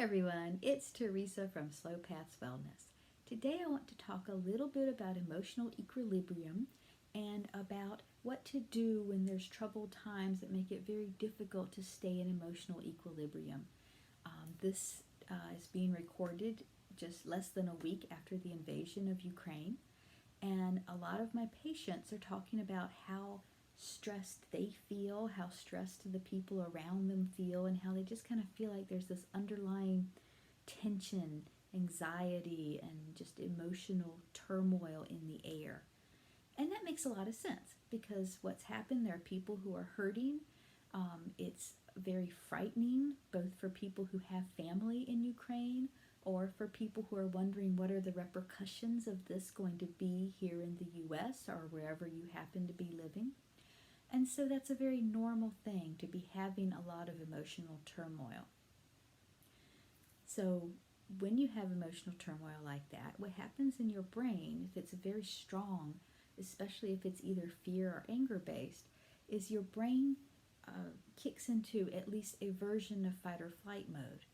Everyone, it's Teresa from Slow Paths Wellness. Today I want to talk a little bit about emotional equilibrium and about what to do when there's troubled times that make it very difficult to stay in emotional equilibrium. This is being recorded just less than a week after the invasion of Ukraine, and a lot of my patients are talking about how stressed they feel, how stressed the people around them feel, and how they just kind of feel like there's this underlying tension, anxiety, and just emotional turmoil in the air. And that makes a lot of sense because what's happened, there are people who are hurting. It's very frightening, both for people who have family in Ukraine or for people who are wondering what are the repercussions of this going to be here in the US or wherever you happen to be living. And so that's a very normal thing to be having a lot of emotional turmoil. So when you have emotional turmoil like that, what happens in your brain, if it's very strong, especially if it's either fear or anger based, is your brain kicks into at least a version of fight or flight mode.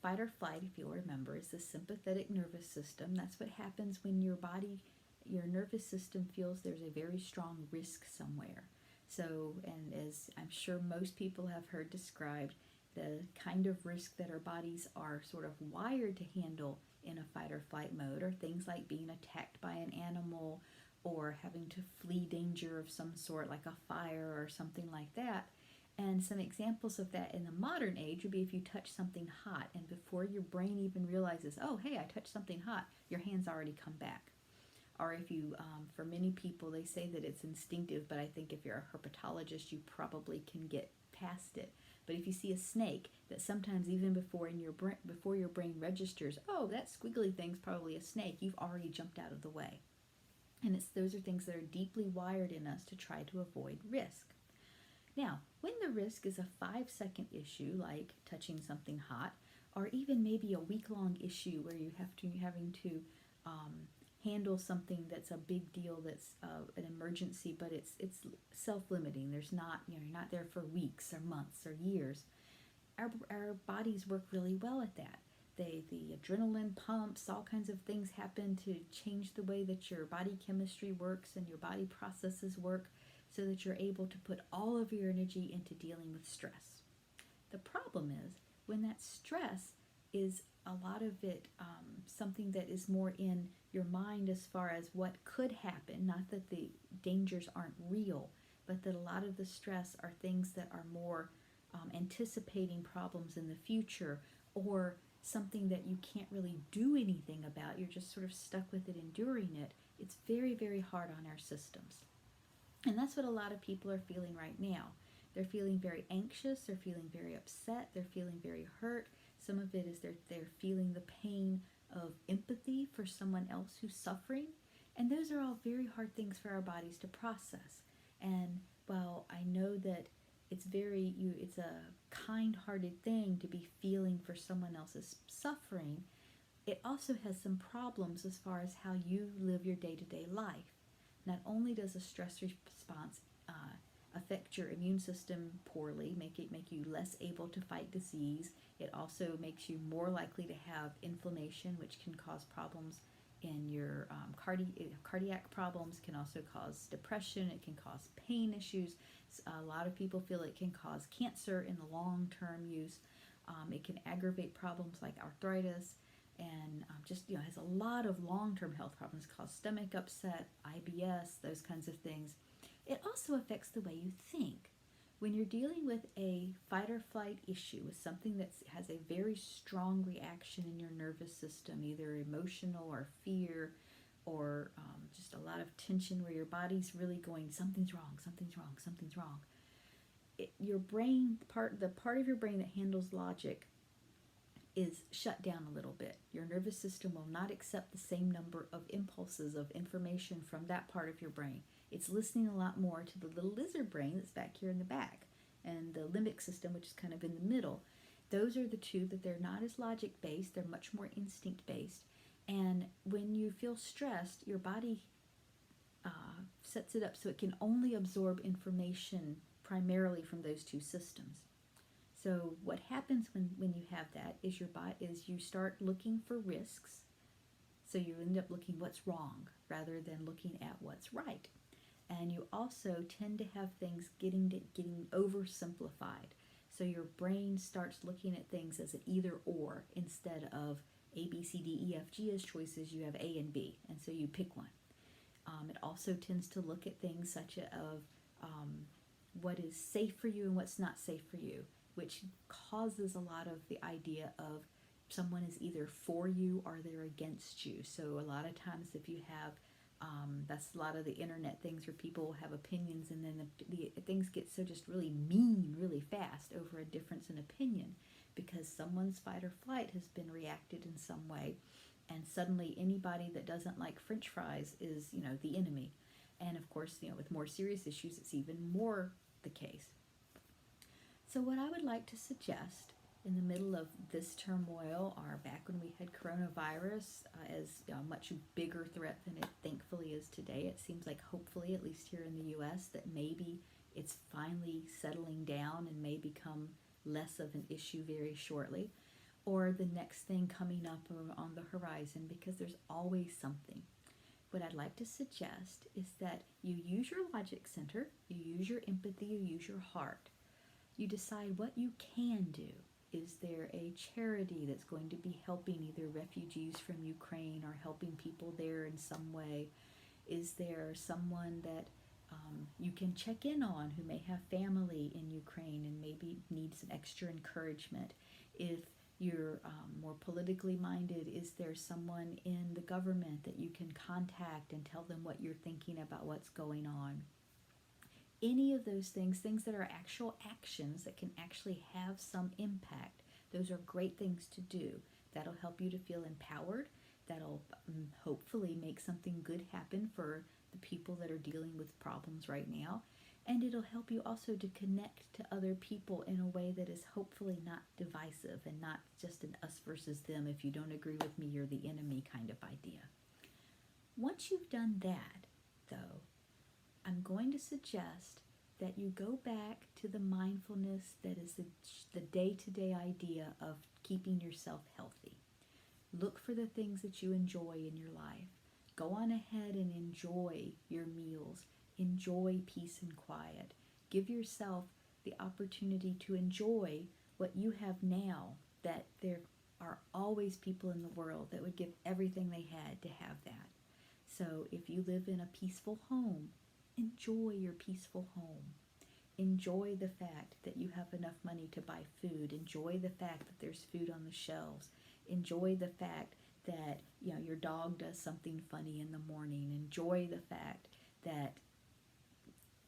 Fight or flight, if you'll remember, is the sympathetic nervous system. That's what happens when your nervous system feels there's a very strong risk somewhere. So, and as I'm sure most people have heard described, the kind of risk that our bodies are sort of wired to handle in a fight or flight mode are things like being attacked by an animal or having to flee danger of some sort like a fire or something like that. And some examples of that in the modern age would be if you touch something hot and before your brain even realizes, oh, hey, I touched something hot, your hand's already come back. Or if you, for many people, they say that it's instinctive, but I think if you're a herpetologist, you probably can get past it. But if you see a snake, that sometimes even before your brain registers, oh, that squiggly thing's probably a snake, you've already jumped out of the way. And those are things that are deeply wired in us to try to avoid risk. Now, when the risk is a 5-second issue, like touching something hot, or even maybe a week-long issue where having to handle something that's a big deal, that's an emergency, but it's self-limiting. You're not there for weeks or months or years. Our bodies work really well at that. The adrenaline pumps, all kinds of things happen to change the way that your body chemistry works and your body processes work, so that you're able to put all of your energy into dealing with stress. The problem is when that stress is a lot of it something that is more in your mind as far as what could happen, not that the dangers aren't real, but that a lot of the stress are things that are more anticipating problems in the future or something that you can't really do anything about. You're just sort of stuck with it, enduring it. It's very, very hard on our systems. And that's what a lot of people are feeling right now. They're feeling very anxious, they're feeling very upset, they're feeling very hurt. Some of it is they're feeling the pain of empathy for someone else who's suffering. And those are all very hard things for our bodies to process. And while I know that it's a kind-hearted thing to be feeling for someone else's suffering, it also has some problems as far as how you live your day-to-day life. Not only does a stress response affect your immune system poorly, make you less able to fight disease, it also makes you more likely to have inflammation, which can cause problems in your cardiac problems, can also cause depression, it can cause pain issues. A lot of people feel it can cause cancer in the long-term use. It can aggravate problems like arthritis, and has a lot of long-term health problems, cause stomach upset, IBS, those kinds of things. It also affects the way you think. When you're dealing with a fight or flight issue, with something that has a very strong reaction in your nervous system, either emotional or fear, or just a lot of tension where your body's really going, something's wrong, something's wrong, something's wrong. Your brain, the part of your brain that handles logic, is shut down a little bit. Your nervous system will not accept the same number of impulses of information from that part of your brain. It's listening a lot more to the little lizard brain that's back here in the back, and the limbic system, which is kind of in the middle. Those are the two that they're not as logic-based, they're much more instinct-based. And when you feel stressed, your body sets it up so it can only absorb information primarily from those two systems. So what happens when you have that is your body is you start looking for risks. So you end up looking what's wrong rather than looking at what's right. And you also tend to have things getting oversimplified. So your brain starts looking at things as an either or instead of A, B, C, D, E, F, G as choices. You have A and B, and so you pick one. It also tends to look at things such as what is safe for you and what's not safe for you, which causes a lot of the idea of someone is either for you or they're against you. So a lot of times if you have, that's a lot of the internet things where people have opinions and then the things get so just really mean really fast over a difference in opinion because someone's fight or flight has been reacted in some way, and suddenly anybody that doesn't like French fries is, the enemy. And of course, with more serious issues, it's even more the case. So what I would like to suggest in the middle of this turmoil, or back when we had coronavirus as a much bigger threat than it thankfully is today, it seems like hopefully, at least here in the U.S., that maybe it's finally settling down and may become less of an issue very shortly, or the next thing coming up on the horizon, because there's always something. What I'd like to suggest is that you use your logic center, you use your empathy, you use your heart. You decide what you can do. Is there a charity that's going to be helping either refugees from Ukraine or helping people there in some way? Is there someone that you can check in on who may have family in Ukraine and maybe needs some extra encouragement? If you're more politically minded, is there someone in the government that you can contact and tell them what you're thinking about what's going on? Any of those things that are actual actions that can actually have some impact, those are great things to do. That'll help you to feel empowered. That'll hopefully make something good happen for the people that are dealing with problems right now. And it'll help you also to connect to other people in a way that is hopefully not divisive and not just an us versus them. If you don't agree with me, you're the enemy kind of idea. Once you've done that, though, I'm going to suggest that you go back to the mindfulness that is the day-to-day idea of keeping yourself healthy. Look for the things that you enjoy in your life. Go on ahead and enjoy your meals. Enjoy peace and quiet. Give yourself the opportunity to enjoy what you have now, that there are always people in the world that would give everything they had to have that. So if you live in a peaceful home, enjoy your peaceful home. Enjoy the fact that you have enough money to buy food. Enjoy the fact that there's food on the shelves. Enjoy the fact that your dog does something funny in the morning. Enjoy the fact that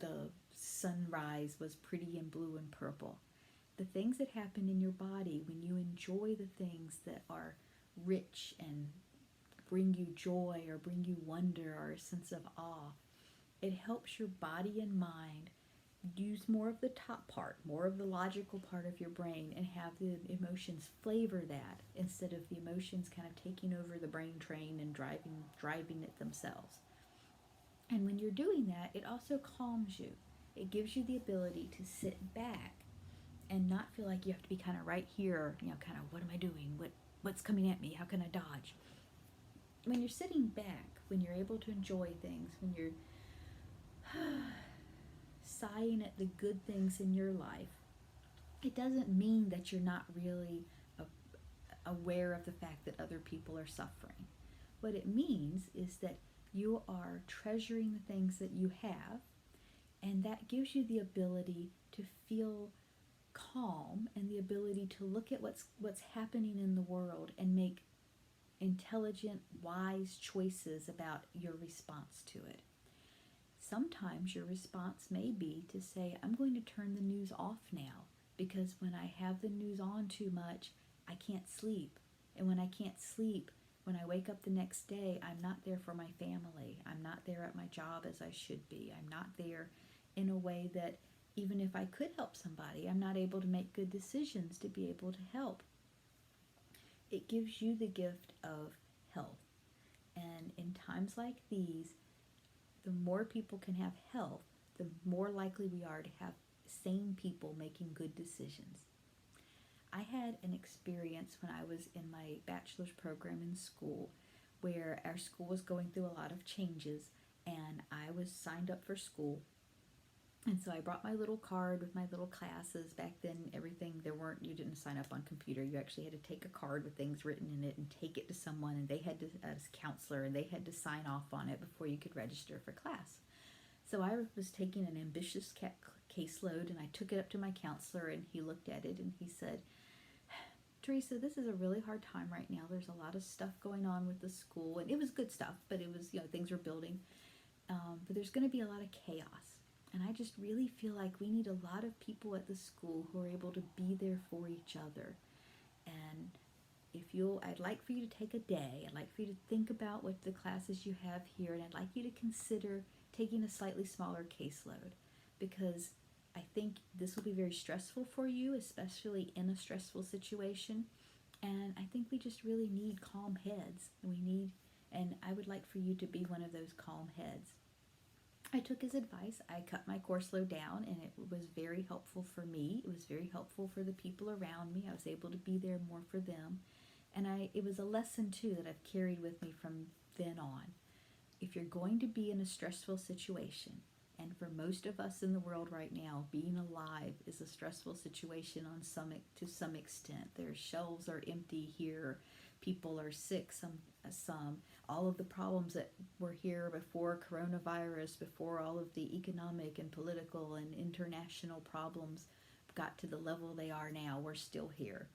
the sunrise was pretty and blue and purple. The things that happen in your body when you enjoy the things that are rich and bring you joy or bring you wonder or a sense of awe, it helps your body and mind use more of the top part, more of the logical part of your brain, and have the emotions flavor that instead of the emotions kind of taking over the brain train and driving it themselves. And when you're doing that, it also calms you. It gives you the ability to sit back and not feel like you have to be kind of right here, kind of, what am I doing? What's coming at me? How can I dodge? When you're sitting back, when you're able to enjoy things, when you're sighing at the good things in your life, it doesn't mean that you're not really aware of the fact that other people are suffering. What it means is that you are treasuring the things that you have, and that gives you the ability to feel calm and the ability to look at what's happening in the world and make intelligent, wise choices about your response to it. Sometimes your response may be to say, I'm going to turn the news off now, because when I have the news on too much, I can't sleep. And when I can't sleep, when I wake up the next day, I'm not there for my family. I'm not there at my job as I should be. I'm not there in a way that even if I could help somebody, I'm not able to make good decisions to be able to help. It gives you the gift of health. And in times like these, the more people can have health, the more likely we are to have sane people making good decisions. I had an experience when I was in my bachelor's program in school where our school was going through a lot of changes, and I was signed up for school. And so I brought my little card with my little classes. Back then, you didn't sign up on computer. You actually had to take a card with things written in it and take it to someone, and they had to, as a counselor, and they had to sign off on it before you could register for class. So I was taking an ambitious caseload, and I took it up to my counselor, and he looked at it and he said, Teresa, this is a really hard time right now. There's a lot of stuff going on with the school, and it was good stuff, but it was, things were building. But there's going to be a lot of chaos. And I just really feel like we need a lot of people at the school who are able to be there for each other. And I'd like for you to take a day. I'd like for you to think about what the classes you have here, and I'd like you to consider taking a slightly smaller caseload, because I think this will be very stressful for you, especially in a stressful situation. And I think we just really need calm heads. And I would like for you to be one of those calm heads. I took his advice. I cut my course load down, and it was very helpful for me. It was very helpful for the people around me. I was able to be there more for them. And it was a lesson, too, that I've carried with me from then on. If you're going to be in a stressful situation, and for most of us in the world right now, being alive is a stressful situation to some extent. Their shelves are empty here. People are sick, some. All of the problems that were here before coronavirus, before all of the economic and political and international problems got to the level they are now, we're still here.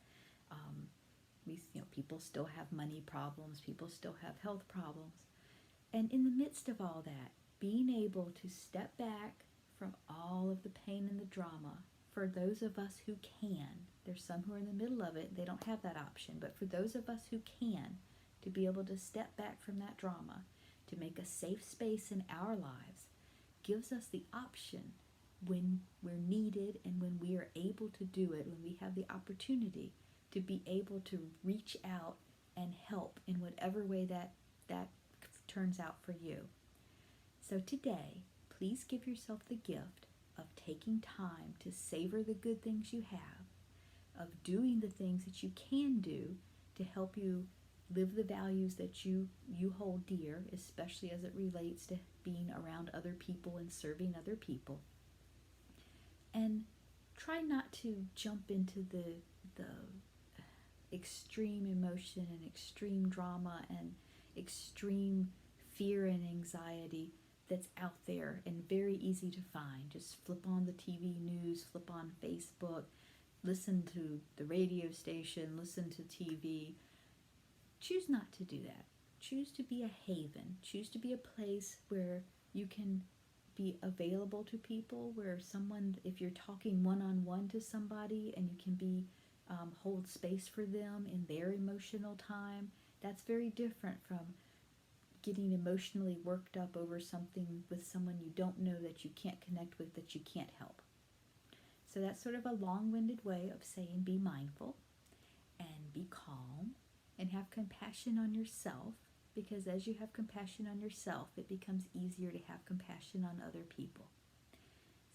People still have money problems. People still have health problems. And in the midst of all that, being able to step back from all of the pain and the drama, for those of us who can, there's some who are in the middle of it, they don't have that option, but for those of us who can, to be able to step back from that drama, to make a safe space in our lives, gives us the option when we're needed and when we are able to do it, when we have the opportunity to be able to reach out and help in whatever way that turns out for you. So today, please give yourself the gift of taking time to savor the good things you have, of doing the things that you can do to help you live the values that you hold dear, especially as it relates to being around other people and serving other people. And try not to jump into the extreme emotion and extreme drama and extreme fear and anxiety that's out there and very easy to find. Just flip on the TV news, flip on Facebook, listen to the radio station, listen to TV. Choose not to do that. Choose to be a haven. Choose to be a place where you can be available to people, where if you're talking one-on-one to somebody and you can hold space for them in their emotional time, that's very different from getting emotionally worked up over something with someone you don't know, that you can't connect with, that you can't help. So that's sort of a long-winded way of saying be mindful and be calm and have compassion on yourself, because as you have compassion on yourself, it becomes easier to have compassion on other people.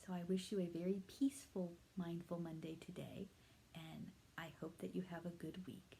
So I wish you a very peaceful, mindful Monday today, and I hope that you have a good week.